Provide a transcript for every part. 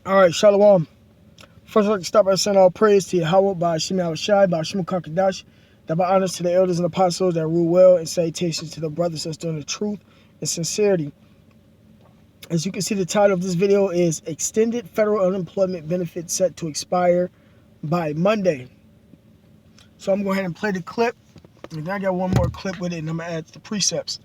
All right, Shalom. First, I'd like to start by saying all praise to Yahweh by Hashem Shai, by Hashem Kakadash, that by honors to the elders and apostles that rule well, and salutations to the brothers that's doing the truth and sincerity. As you can see, the title of this video is Extended Federal Unemployment Benefits Set to Expire by Monday. So I'm going to go ahead and play the clip, and then I got one more clip with it, and I'm going to add the precepts.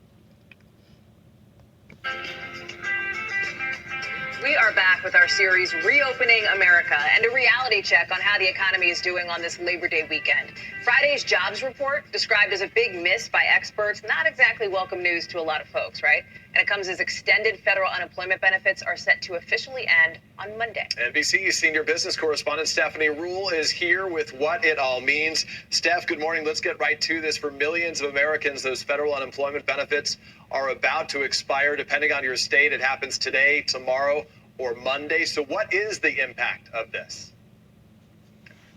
We are back with our series Reopening America and a reality check on how the economy is doing on this Labor Day weekend. Friday's jobs report, described as a big miss by experts, not exactly welcome news to a lot of folks, right? And it comes as extended federal unemployment benefits are set to officially end on Monday. NBC senior business correspondent Stephanie Ruhle is here with what it all means. Steph, good morning. Let's get right to this. For millions of Americans, those federal unemployment benefits are about to expire. Depending on your state, it happens today, tomorrow, or Monday. So what is the impact of this?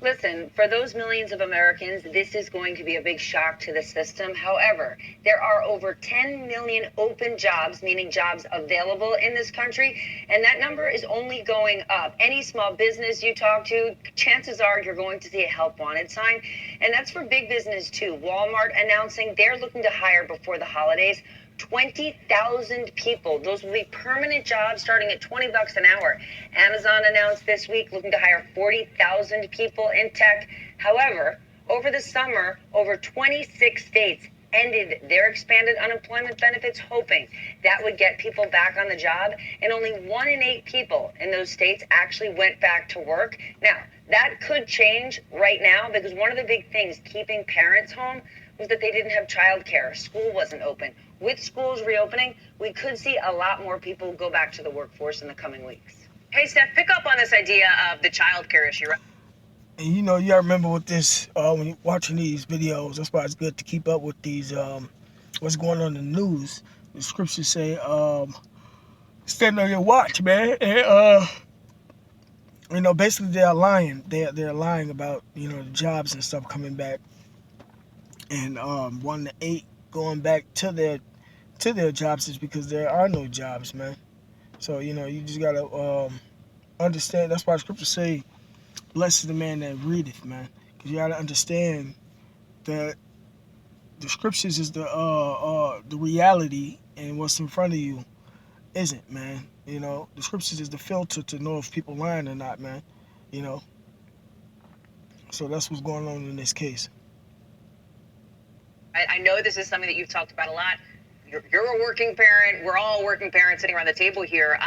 Listen, for those millions of Americans, this is going to be a big shock to the system. However, there are over 10 million open jobs, meaning jobs available in this country, and that number is only going up. Any small business you talk to, chances are you're going to see a help wanted sign, and that's for big business too. Walmart announcing they're looking to hire before the holidays 20,000 people. Those will be permanent jobs starting at $20 an hour. Amazon announced this week looking to hire 40,000 people in tech. However, over the summer, over 26 states ended their expanded unemployment benefits, hoping that would get people back on the job. And only 1 in 8 people in those states actually went back to work. Now, that could change right now because one of the big things keeping parents home was that they didn't have childcare. School wasn't open. With schools reopening, we could see a lot more people go back to the workforce in the coming weeks. Hey, Steph, pick up on this idea of the childcare issue, right? And you know, you gotta remember with this, when you're watching these videos, that's why it's good to keep up with these, what's going on in the news. The scriptures say, stand on your watch, man. And, you know, basically they're lying. They're lying about, you know, the jobs and stuff coming back. And 1 to 8 going back to their jobs is because there are no jobs, man. So, you know, you just gotta understand. That's why scriptures say, blessed is the man that readeth, man. Because you gotta understand that the scriptures is the reality, and what's in front of you isn't, man. You know, the scriptures is the filter to know if people lying or not, man. You know. So that's what's going on in this case. I know this is something that you've talked about a lot. You're a working parent. We're all working parents sitting around the table here.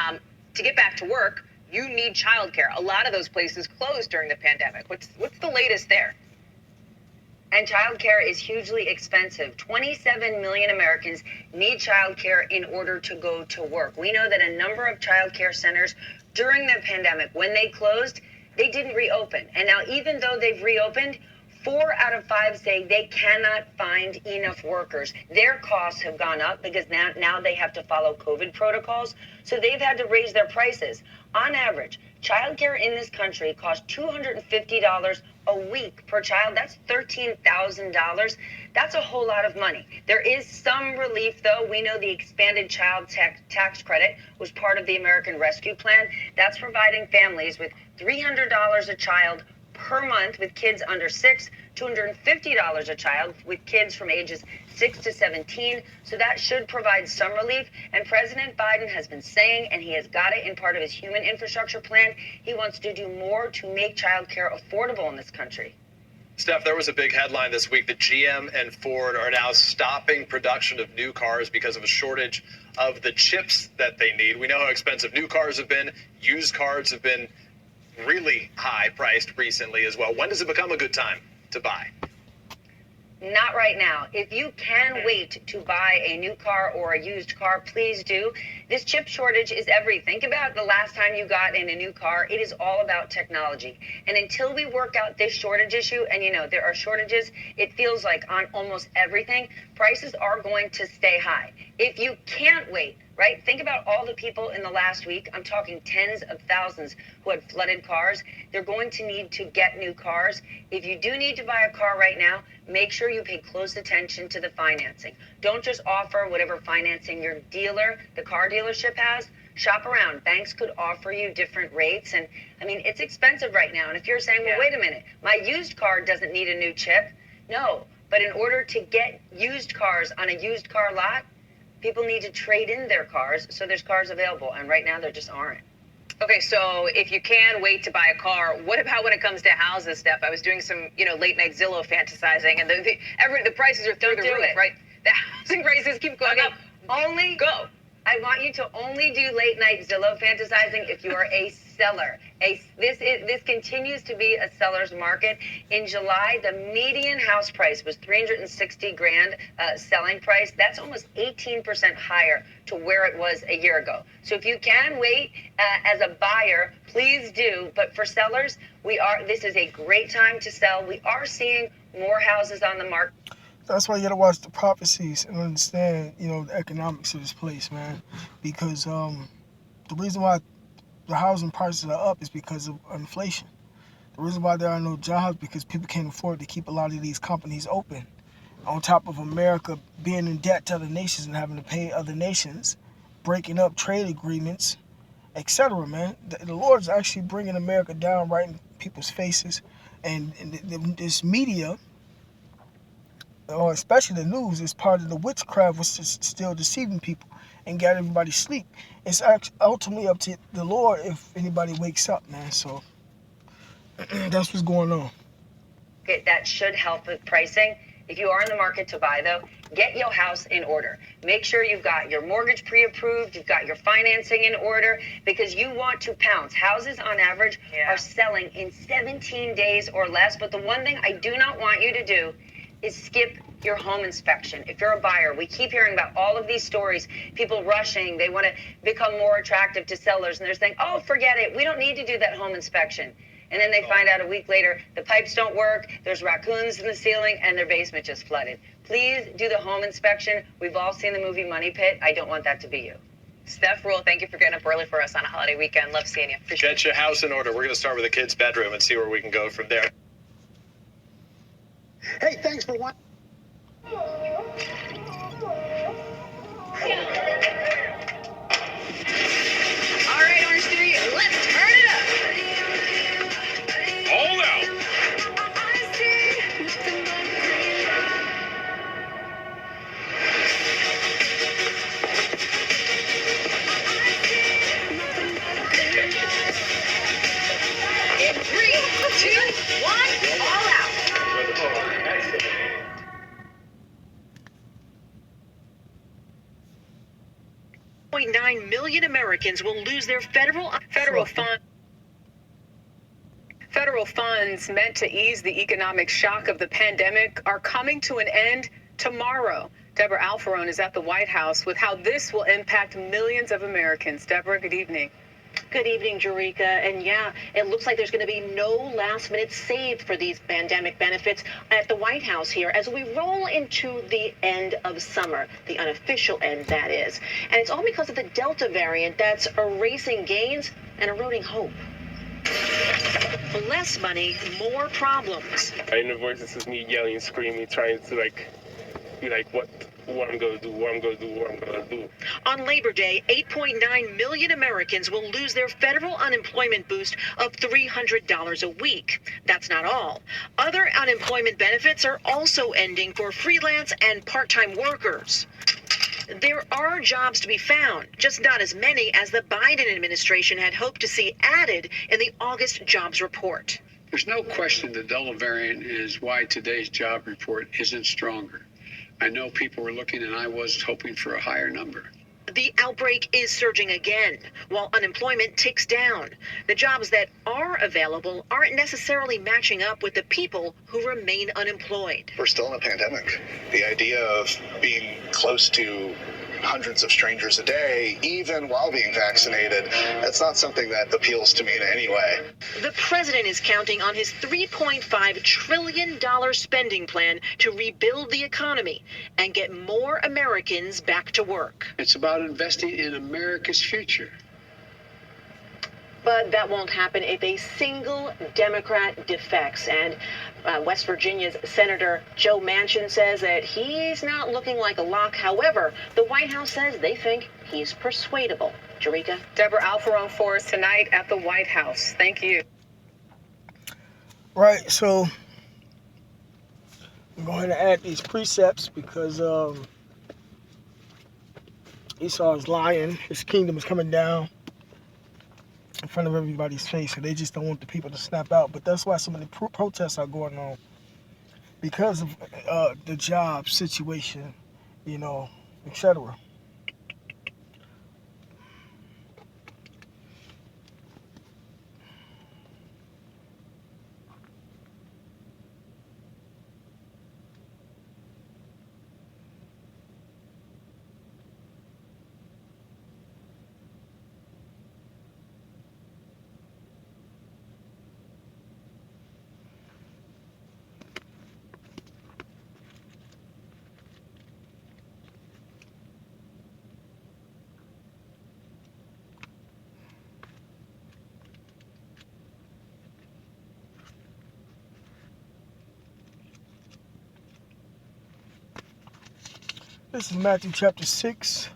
To get back to work, you need childcare. A lot of those places closed during the pandemic. What's the latest there? And childcare is hugely expensive. 27 million Americans need childcare in order to go to work. We know that a number of childcare centers during the pandemic, when they closed, they didn't reopen. And now, even though they've reopened, 4 out of 5 say they cannot find enough workers. Their costs have gone up because now they have to follow COVID protocols. So they've had to raise their prices. On average, childcare in this country costs $250 a week per child. That's $13,000. That's a whole lot of money. There is some relief, though. We know the expanded child tax credit was part of the American Rescue Plan. That's providing families with $300 a child per month with kids under 6, $250 a child with kids from ages 6 to 17. So that should provide some relief. And President Biden has been saying, and he has got it in part of his human infrastructure plan, he wants to do more to make childcare affordable in this country. Steph, there was a big headline this week that GM and Ford are now stopping production of new cars because of a shortage of the chips that they need. We know how expensive new cars have been. Used cars have been really high priced recently as well. When does it become a good time to buy? Not right now. If you can wait to buy a new car or a used car, please do. This chip shortage is everything. Think about the last time you got in a new car. It is all about technology. And until we work out this shortage issue, and you know, there are shortages, it feels like on almost everything, prices are going to stay high. If you can't wait, right? Think about all the people in the last week. I'm talking tens of thousands who had flooded cars. They're going to need to get new cars. If you do need to buy a car right now, make sure you pay close attention to the financing. Don't just offer whatever financing your dealer, the car dealership has. shop around. Banks could offer you different rates. And I mean, it's expensive right now. And if you're saying, well, wait a minute, my used car doesn't need a new chip. No, but in order to get used cars on a used car lot, people need to trade in their cars. So there's cars available. And right now there just aren't. Okay, so if you can wait to buy a car, what about when it comes to houses, Steph? I was doing some, late night Zillow fantasizing, and the prices are through the roof, right? The housing prices keep going up. Only Go. I want you to only do late night Zillow fantasizing if you are a seller. This continues to be a seller's market. In July, the median house price was $360,000 selling price. That's almost 18% higher to where it was a year ago. So if you can wait as a buyer, please do. But for sellers, this is a great time to sell. We are seeing more houses on the market. That's why you gotta watch the prophecies and understand, the economics of this place, man. Because the reason why the housing prices are up is because of inflation. The reason why there are no jobs because people can't afford to keep a lot of these companies open. On top of America being in debt to other nations and having to pay other nations, breaking up trade agreements, etc., man. The Lord's actually bringing America down right in people's faces. And this media, or especially the news, is part of the witchcraft, was just still deceiving people and got everybody asleep. It's actually ultimately up to the Lord if anybody wakes up, man. So that's what's going on. That should help with pricing. If you are in the market to buy, though, get your house in order. Make sure you've got your mortgage pre-approved, you've got your financing in order, because you want to pounce. Houses, on average, are selling in 17 days or less. But the one thing I do not want you to do is skip your home inspection. If you're a buyer, we keep hearing about all of these stories, people rushing, they want to become more attractive to sellers, and they're saying, oh, forget it, we don't need to do that home inspection. And then they find out a week later, the pipes don't work, there's raccoons in the ceiling, and their basement just flooded. Please do the home inspection. We've all seen the movie Money Pit. I don't want that to be you. Steph Rule, thank you for getting up early for us on a holiday weekend. Love seeing you. Appreciate Get your house in order. We're going to start with the kids' bedroom and see where we can go from there. Hey, thanks for watching. All right, Orange Theory, let's turn it up. Hold out. In 3, 2, 1, all out. 1.9 million Americans will lose their federal funds meant to ease the economic shock of the pandemic are coming to an end tomorrow. Deborah Alfarone is at the White House with how this will impact millions of Americans. Deborah, good evening. Good evening, Jerika. And yeah, it looks like there's going to be no last minute save for these pandemic benefits at the White House here as we roll into the end of summer, the unofficial end, that is. And it's all because of the Delta variant that's erasing gains and eroding hope. Less money, more problems. In the voice, this is me yelling, screaming, trying to be what I'm going to do, what I'm going to do, what I'm going to do. On Labor Day, 8.9 million Americans will lose their federal unemployment boost of $300 a week. That's not all. Other unemployment benefits are also ending for freelance and part-time workers. There are jobs to be found, just not as many as the Biden administration had hoped to see added in the August jobs report. There's no question the Delta variant is why today's job report isn't stronger. I know people were looking, and I was hoping for a higher number. The outbreak is surging again, while unemployment ticks down. The jobs that are available aren't necessarily matching up with the people who remain unemployed. We're still in a pandemic. The idea of being close to hundreds of strangers a day, even while being vaccinated, that's not something that appeals to me in any way. The president is counting on his $3.5 trillion spending plan to rebuild the economy and get more Americans back to work. It's about investing in America's future. But that won't happen if a single Democrat defects. And West Virginia's Senator Joe Manchin says that he's not looking like a lock. However, the White House says they think he's persuadable. Jerika? Deborah Alfarone for us tonight at the White House. Thank you. Right, so I'm going to add these precepts because Esau is lying. His kingdom is coming down in front of everybody's face, and they just don't want the people to snap out. But that's why so many protests are going on, because of the job situation, etc. This is Matthew chapter 6.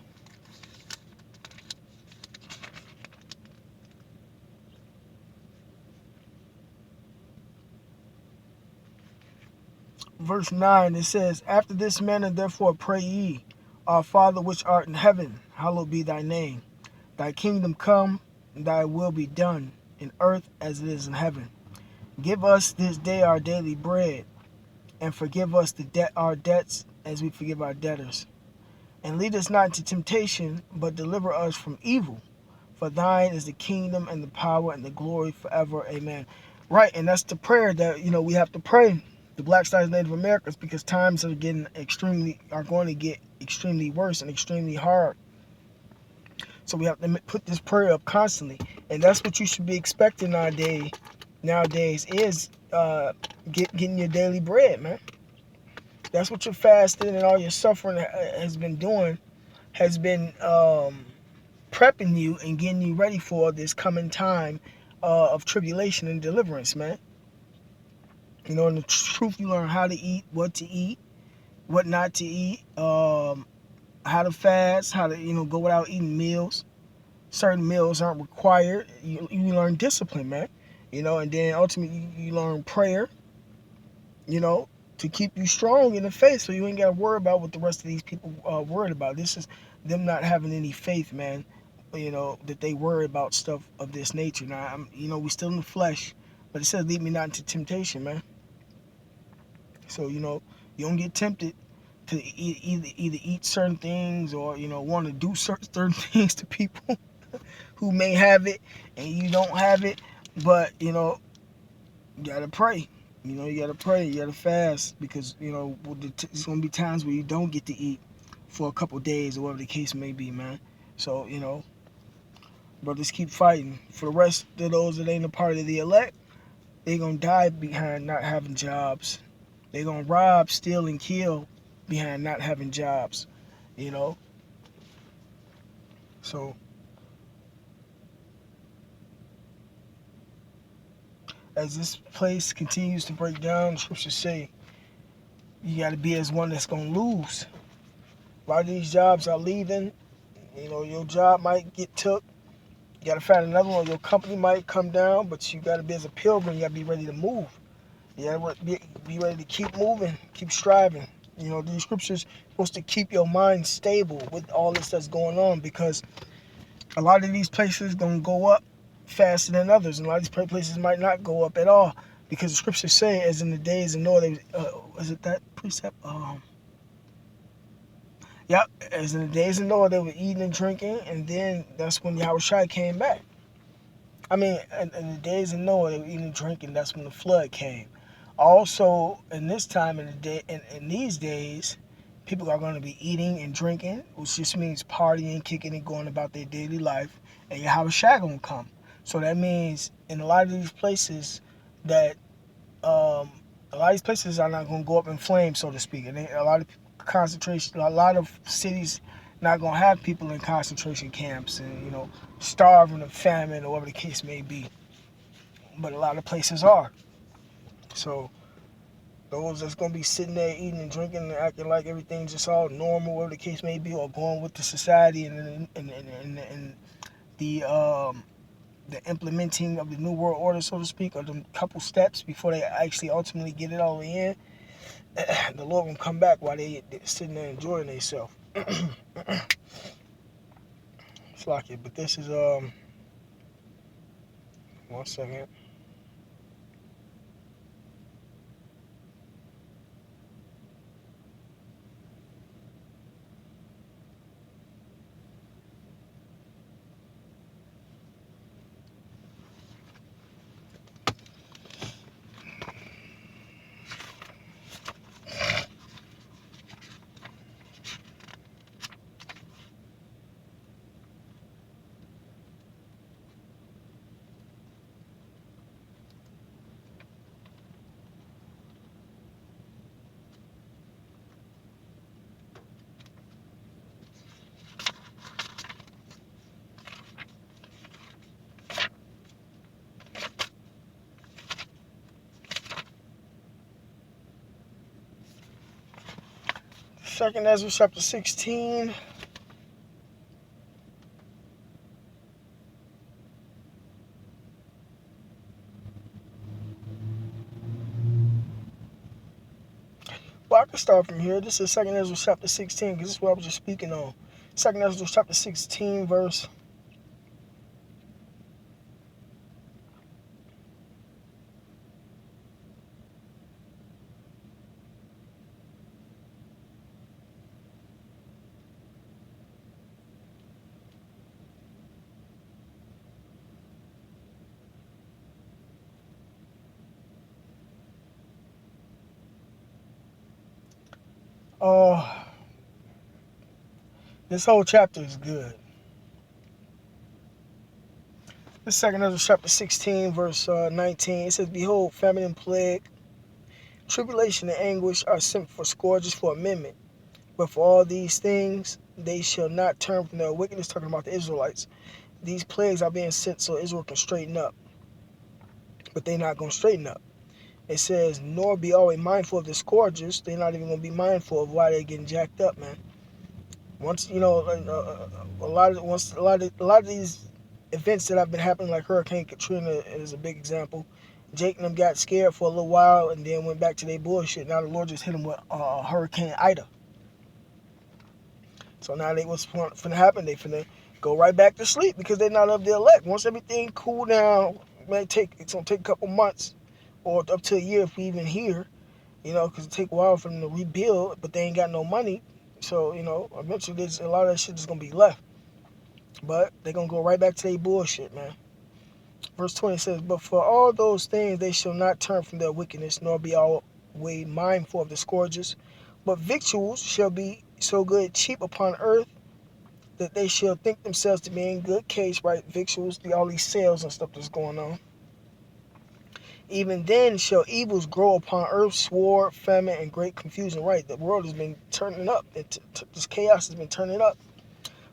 Verse 9, it says, After this manner therefore pray ye, Our Father which art in heaven, hallowed be thy name. Thy kingdom come, thy will be done, in earth as it is in heaven. Give us this day our daily bread, and forgive us our debts as we forgive our debtors. And lead us not into temptation, but deliver us from evil. For thine is the kingdom and the power and the glory forever. Amen. Right, and that's the prayer that we have to pray, the Black Stars Native Americans, because times are going to get extremely worse and extremely hard. So we have to put this prayer up constantly, and that's what you should be expecting nowadays is getting your daily bread, man. That's what your fasting and all your suffering has been doing, has been prepping you and getting you ready for this coming time of tribulation and deliverance, man. In the truth, you learn how to eat, what to eat, what not to eat, how to fast, how to go without eating meals. Certain meals aren't required. You learn discipline, man. And then ultimately you learn prayer, to keep you strong in the faith, so you ain't got to worry about what the rest of these people are worried about. This is them not having any faith, man, that they worry about stuff of this nature. Now, we still in the flesh, but it says lead me not into temptation, man. So, you don't get tempted to either eat certain things or, want to do certain things to people who may have it and you don't have it. But, you got to pray. You got to pray. You got to fast, because, there's going to be times where you don't get to eat for a couple days or whatever the case may be, man. So, brothers, keep fighting. For the rest of those that ain't a part of the elect, they going to die behind not having jobs. They going to rob, steal, and kill behind not having jobs, So, as this place continues to break down, the scriptures say you got to be as one that's going to lose. A lot of these jobs are leaving. Your job might get took. You got to find another one. Your company might come down, but you got to be as a pilgrim. You got to be ready to move. You got to be ready to keep moving, keep striving. These scriptures are supposed to keep your mind stable with all this that's going on, because a lot of these places going to go up faster than others, and a lot of these places might not go up at all, because the scriptures say, as in the days of Noah, was it that precept? Yep, as in the days of Noah, they were eating and drinking, and then that's when Yahushua came back. In the days of Noah, they were eating and drinking. That's when the flood came. Also, in this time, in these days, people are going to be eating and drinking, which just means partying, kicking, and going about their daily life, and Yahushua going to come. So that means in a lot of these places that a lot of these places are not going to go up in flames, so to speak. And a lot of cities not going to have people in concentration camps and, starving of famine or whatever the case may be. But a lot of places are. So those that's going to be sitting there eating and drinking and acting like everything's just all normal, whatever the case may be, or going with the society and the implementing of the New World Order, so to speak, or the couple steps before they actually ultimately get it all the way in, the Lord will come back while they're sitting there enjoying themselves. It's like it, but this is 1 second. Second Ezra chapter 16. Well, I can start from here. This is Second Ezra chapter 16, because this is what I was just speaking on. Second Ezra chapter 16, verse. This whole chapter is good. This Second Ezra chapter 16, verse 19. It says, "Behold, famine and plague, tribulation and anguish are sent for scourges for amendment. But for all these things, they shall not turn from their wickedness," talking about the Israelites. These plagues are being sent so Israel can straighten up. But they're not going to straighten up. It says, "Nor be always mindful of the scourges." They're not even going to be mindful of why they're getting jacked up, man. Once, you know, a lot of these events that have been happening, like Hurricane Katrina is a big example. Jake and them got scared for a little while and then went back to their bullshit. Now the Lord just hit them with Hurricane Ida. So now what's finna happen? They finna go right back to sleep because they're not of the elect. Once everything cool down, it's gonna take a couple months or up to a year if we even hear, you know, because it take a while for them to rebuild, but they ain't got no money. So, you know, eventually a lot of that shit is going to be left. But they're going to go right back to their bullshit, man. Verse 20 says, "But for all those things they shall not turn from their wickedness, nor be always mindful of the scourges. But victuals shall be so good cheap upon earth, that they shall think themselves to be in good case," right? Victuals, all these sales and stuff that's going on. "Even then shall evils grow upon earth, sword, famine, and great confusion." Right, the world has been turning up. This chaos has been turning up.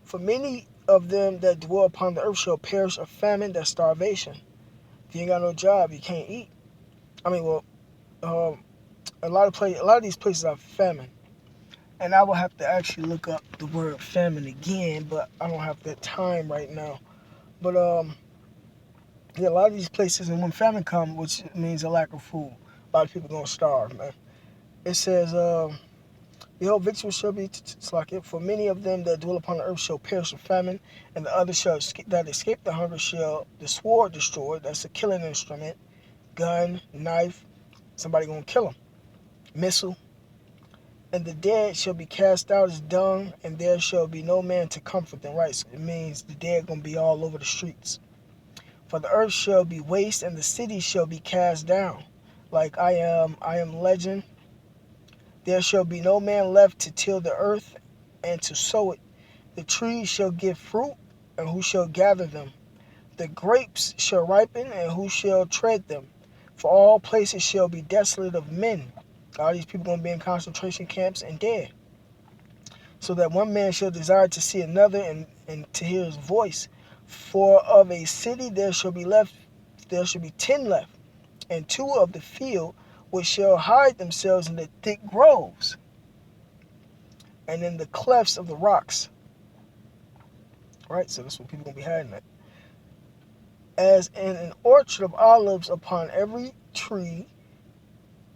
"For many of them that dwell upon the earth shall perish of famine," that's starvation. If you ain't got no job, you can't eat. I mean, well, a lot of these places are famine. And I will have to actually look up the word famine again, but I don't have that time right now. But yeah, a lot of these places, and when famine comes, which means a lack of food, a lot of people gonna starve, man. It says, "Behold, victuals shall be like it. For many of them that dwell upon the earth shall perish of famine, and the others that escape the hunger shall the sword destroy." That's a killing instrument. Gun, knife, somebody gonna kill them. Missile. "And the dead shall be cast out as dung, and there shall be no man to comfort them." Right, so it means the dead gonna be all over the streets. "For the earth shall be waste, and the cities shall be cast down. Like I am legend. There shall be no man left to till the earth and to sow it. The trees shall give fruit, and who shall gather them? The grapes shall ripen, and who shall tread them? For all places shall be desolate of men." All these people gonna be in concentration camps and dead. "So that one man shall desire to see another, and to hear his voice. For of a city there shall be 10 left, and 2 of the field, which shall hide themselves in the thick groves, and in the clefts of the rocks." Right, so that's what people gonna be hiding at. As in an orchard of olives, upon every tree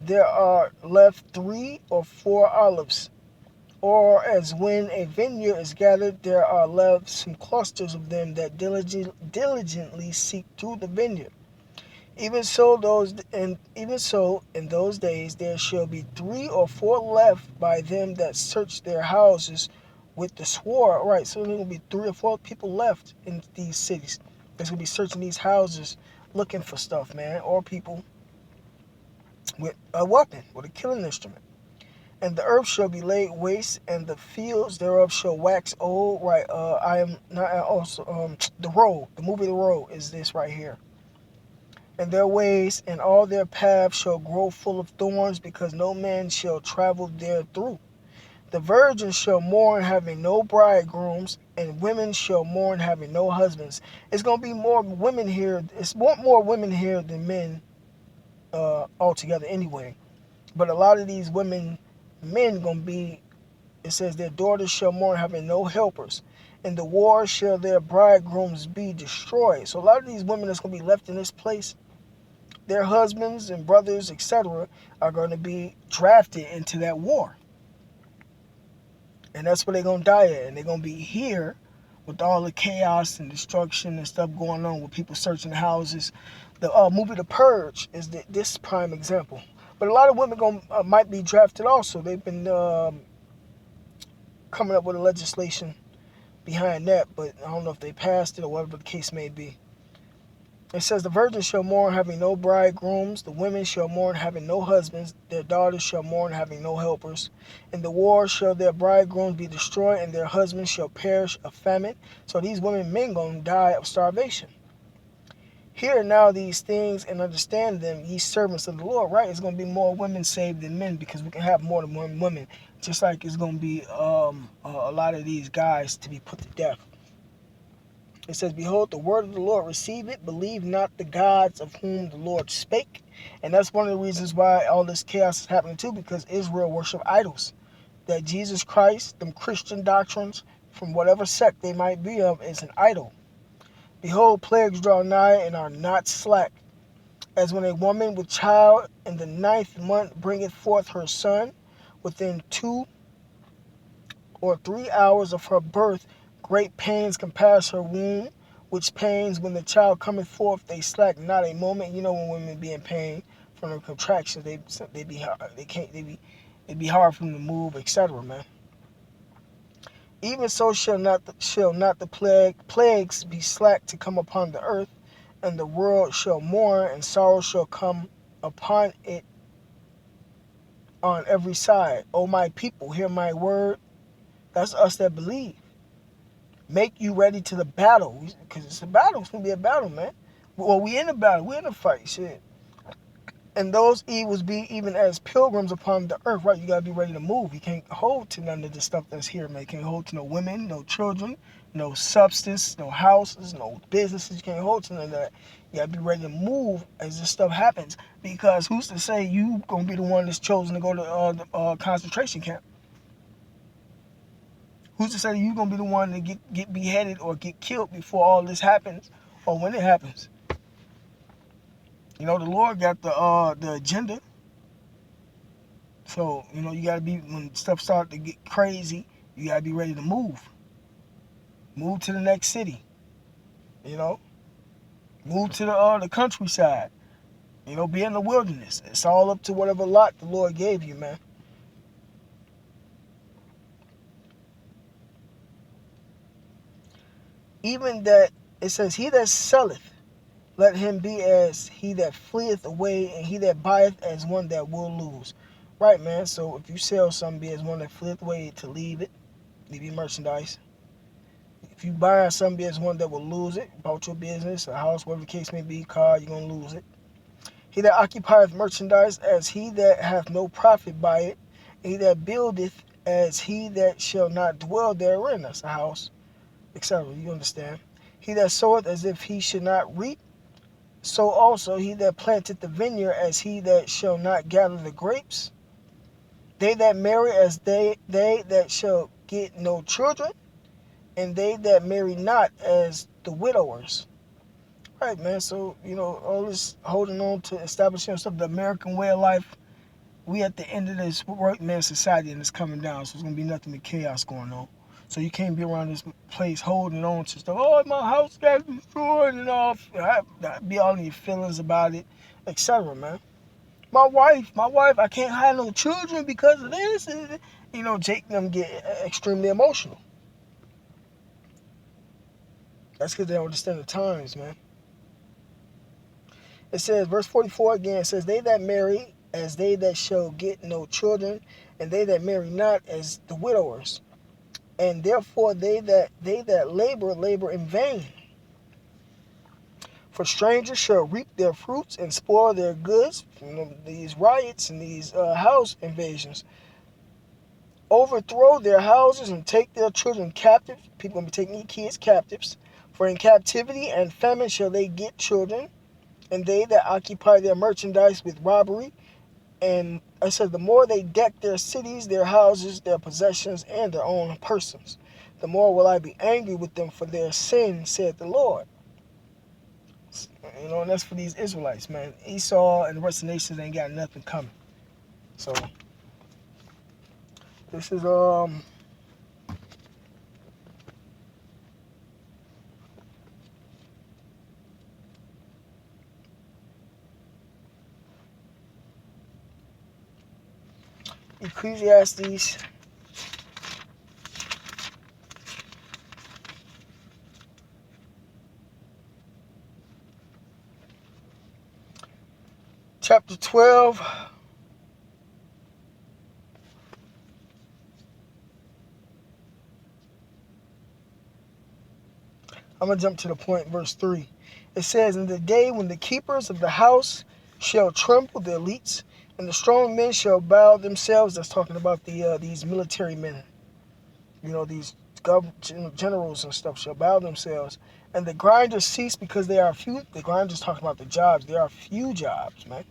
there are left 3 or 4 olives. Or as when a vineyard is gathered, there are left some clusters of them that diligently seek through the vineyard. Even so in those days there shall be 3 or 4 left by them that search their houses with the sword. Right, so there will be 3 or 4 people left in these cities that's gonna be searching these houses looking for stuff, man, or people with a weapon, with a killing instrument. And the earth shall be laid waste, and the fields thereof shall wax old. Right, I am not also The Road, the movie The Road is this right here. And their ways and all their paths shall grow full of thorns, because no man shall travel there through. The virgins shall mourn, having no bridegrooms, and women shall mourn, having no husbands. It's gonna be more women here. It's more women here than men altogether anyway. But a lot of these men gonna be, it says, their daughters shall mourn, having no helpers. In the war shall their bridegrooms be destroyed. So a lot of these women that's gonna be left in this place, their husbands and brothers, etc., are going to be drafted into that war. And that's where they're going to die at. And they're going to be here with all the chaos and destruction and stuff going on with people searching houses. The movie The Purge is this prime example. But a lot of women might be drafted also. They've been coming up with a legislation behind that, but I don't know if they passed it or whatever the case may be. It says, the virgins shall mourn, having no bridegrooms. The women shall mourn, having no husbands. Their daughters shall mourn, having no helpers. In the war shall their bridegrooms be destroyed, and their husbands shall perish of famine. So these men going to die of starvation. Hear now these things and understand them, ye servants of the Lord. Right? It's going to be more women saved than men, because we can have more than one woman. Just like it's going to be a lot of these guys to be put to death. It says, behold, the word of the Lord, receive it. Believe not the gods of whom the Lord spake. And that's one of the reasons why all this chaos is happening too, because Israel worship idols. That Jesus Christ, them Christian doctrines, from whatever sect they might be of, is an idol. Behold, plagues draw nigh and are not slack. As when a woman with child in the 9th month bringeth forth her son, within 2 or 3 hours of her birth, great pains compass her womb, which pains when the child cometh forth, they slack not a moment. You know, when women be in pain from the contractions, they be hard for them to move, etc. Man. Even so shall not the plagues be slack to come upon the earth, and the world shall mourn, and sorrow shall come upon it on every side. O my people, hear my word. That's us that believe. Make you ready to the battle, because it's a battle. It's gonna be a battle, man. Well, we in a battle. We in a fight, shit. And those evils be even as pilgrims upon the earth, right? You gotta be ready to move. You can't hold to none of the stuff that's here, man. You can't hold to no women, no children, no substance, no houses, no businesses. You can't hold to none of that. You gotta be ready to move as this stuff happens. Because who's to say you gonna be the one that's chosen to go to the concentration camp? Who's to say you're going to be the one to get beheaded or get killed before all this happens, or when it happens? You know, the Lord got the agenda. So, you know, you got to be, when stuff starts to get crazy, you got to be ready to move. Move to the next city. You know? Move to the countryside. You know, be in the wilderness. It's all up to whatever lot the Lord gave you, man. Even that, it says, he that selleth, let him be as he that fleeth away, and he that buyeth as one that will lose. Right, man? So if you sell something, be as one that fleeth away, to leave your merchandise. If you buy something, be as one that will lose it. Bought your business, a house, whatever the case may be, car, you're going to lose it. He that occupieth merchandise, as he that hath no profit by it. He that buildeth, as he that shall not dwell therein. That's a house, etc. You understand? He that soweth as if he should not reap, so also he that planteth the vineyard, as he that shall not gather the grapes. They that marry, as they that shall get no children, and they that marry not, as the widowers. Right, man. So, all this holding on to establishing yourself, the American way of life, we at the end of this work man society and it's coming down. So it's going to be nothing but chaos going on. So you can't be around this place holding on to stuff. Oh, my house got destroyed and all. Be all in your feelings about it, etc., man. My wife, I can't have no children because of this. Jake and them get extremely emotional. That's because they don't understand the times, man. It says, verse 44 again, it says, they that marry as they that shall get no children, and they that marry not as the widowers. And therefore they that labor in vain. For strangers shall reap their fruits and spoil their goods. These riots and these house invasions. Overthrow their houses and take their children captive. People going to be taking your kids captives. For in captivity and famine shall they get children. And they that occupy their merchandise with robbery. And I said, the more they deck their cities, their houses, their possessions, and their own persons, the more will I be angry with them for their sin, said the Lord. And that's for these Israelites, man. Esau and the rest of the nations ain't got nothing coming. So, this is, Ecclesiastes chapter 12. I'm going to jump to the point, verse 3. It says, in the day when the keepers of the house shall tremble, the elites, and the strong men shall bow themselves. That's talking about these military men. These generals and stuff shall bow themselves. And the grinders cease because they are few. The grinders talking about the jobs. There are few jobs, man.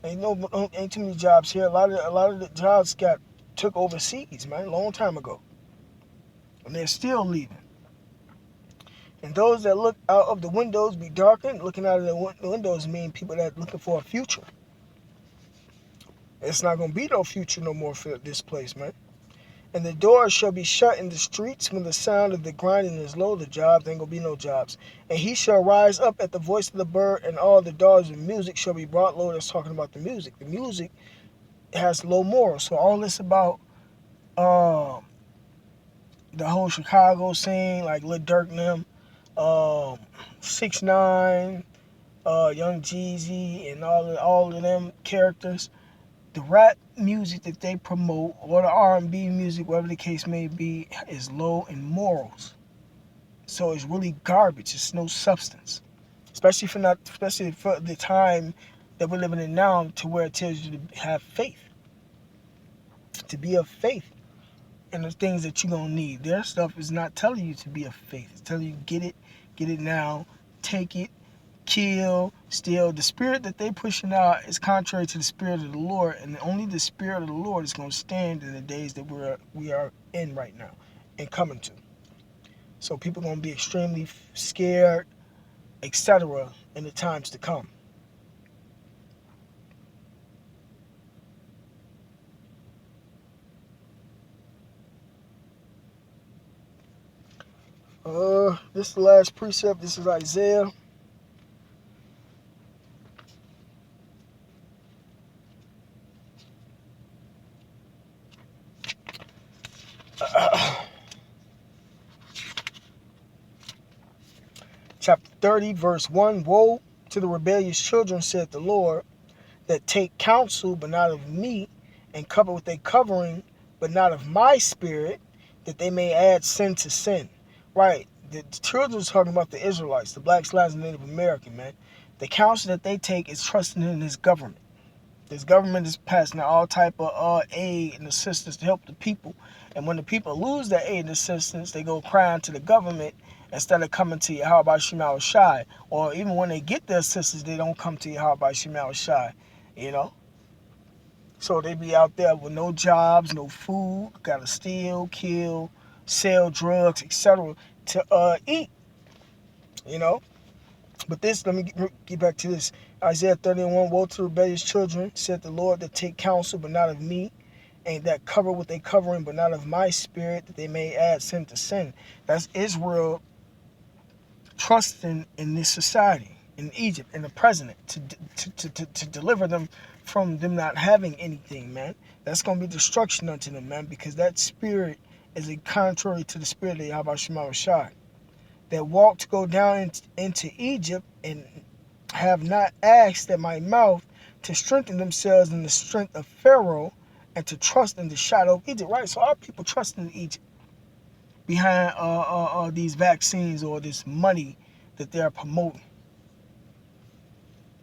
Ain't too many jobs here. A lot of the jobs got took overseas, man, a long time ago. And they're still leaving. And those that look out of the windows be darkened. Looking out of the windows mean people that looking for a future. It's not going to be no future no more for this place, man. And the doors shall be shut in the streets when the sound of the grinding is low. The jobs, ain't going to be no jobs. And he shall rise up at the voice of the bird, and all the dogs of music shall be brought low. That's talking about the music. The music has low morals. So all this about the whole Chicago scene, like Lil Durk and them, 6ix9ine, Young Jeezy, and all of them characters. The rap music that they promote, or the R&B music, whatever the case may be, is low in morals. So it's really garbage. It's no substance, especially for the time that we're living in now, to where it tells you to have faith, to be of faith, and the things that you're gonna need. Their stuff is not telling you to be of faith. It's telling you get it now, take it. Kill, steal. The spirit that they pushing out is contrary to the spirit of the Lord, and only the spirit of the Lord is going to stand in the days that we are in right now and coming to. So people are going to be extremely scared, etc., in the times to come. This is the last precept. This is Isaiah. Chapter 30, verse 1. Woe to the rebellious children, said the Lord, that take counsel, but not of me, and cover with a covering, but not of my spirit, that they may add sin to sin. Right. The children is talking about the Israelites, the blacks, and Native American, man. The counsel that they take is trusting in this government. This government is passing out all type of aid and assistance to help the people. And when the people lose that aid and assistance, they go crying to the government instead of coming to Yahweh Shemal Shai. Or even when they get the assistance, they don't come to Yahweh Shemal Shai. So they be out there with no jobs, no food, gotta steal, kill, sell drugs, etc. to eat. But this, let me get back to this. Isaiah 31, woe to the rebellious children, said the Lord, that take counsel, but not of me, and that cover what they covering, but not of my spirit, that they may add sin to sin. That's Israel trusting in this society, in Egypt, in the president, to deliver them from them not having anything, man. That's going to be destruction unto them, man, because that spirit is a contrary to the spirit of Yahweh Shema Rashad, that walked to go down into Egypt and have not asked at my mouth to strengthen themselves in the strength of Pharaoh and to trust in the shadow of Egypt, right? So our people trust in Egypt behind these vaccines or this money that they're promoting,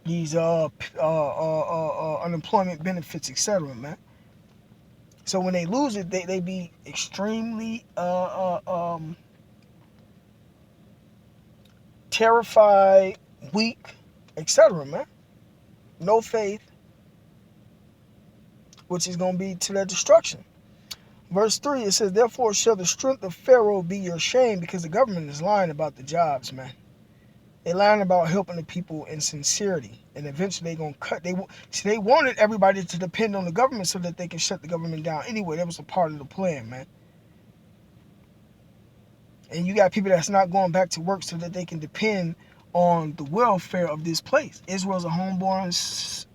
these unemployment benefits, etc., man. So when they lose it, they be extremely terrified, weak, etc., man. No faith, which is going to be to their destruction. Verse 3, it says, therefore shall the strength of Pharaoh be your shame, because the government is lying about the jobs, man. They're lying about helping the people in sincerity. And eventually they're going to cut. They wanted everybody to depend on the government so that they can shut the government down. Anyway, that was a part of the plan, man. And you got people that's not going back to work so that they can depend on the welfare of this place. Israel's a homeborn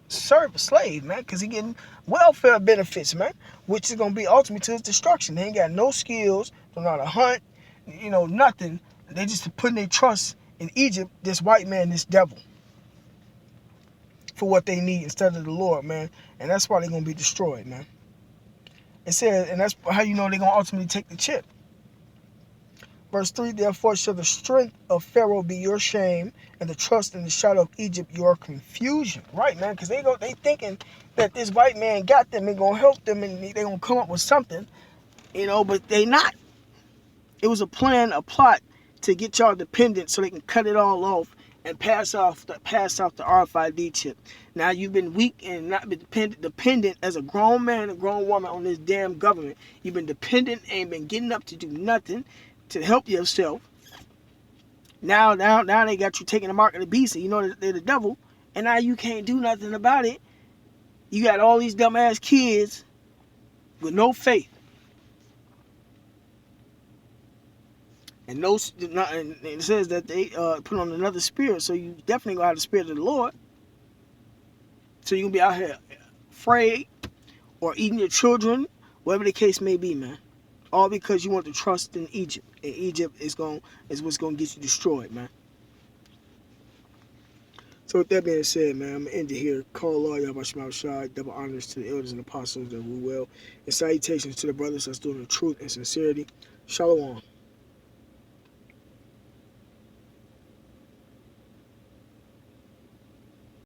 slave, man, because he getting welfare benefits, man, which is going to be ultimately to his destruction. They ain't got no skills, don't know how to hunt, nothing. They just putting their trust in Egypt, this white man, this devil, for what they need instead of the Lord, man. And that's why they're going to be destroyed, man. It says, and that's how you know they're going to ultimately take the chip. Verse 3, therefore shall the strength of Pharaoh be your shame, and the trust in the shadow of Egypt your confusion. Right, man, because they thinking that this white man got them and going to help them and they're going to come up with something, but they not. It was a plan, a plot to get y'all dependent so they can cut it all off and pass off the RFID chip. Now you've been weak and not been dependent as a grown man, a grown woman on this damn government. You've been dependent, ain't been getting up to do nothing to help yourself. Now they got you taking the mark of the beast, and you know they're the devil, and now you can't do nothing about it. You got all these dumbass kids with no faith. And it says that they put on another spirit, so you definitely gonna have the spirit of the Lord. So you gonna be out here afraid or eating your children, whatever the case may be, man. All because you want to trust in Egypt, and Egypt is what's gonna get you destroyed, man. So with that being said, man, I'm gonna end it here. Call Lord Yahweh Shema Rashad, double honors to the elders and apostles that rule well, and salutations to the brothers that's doing the truth and sincerity. Shalom.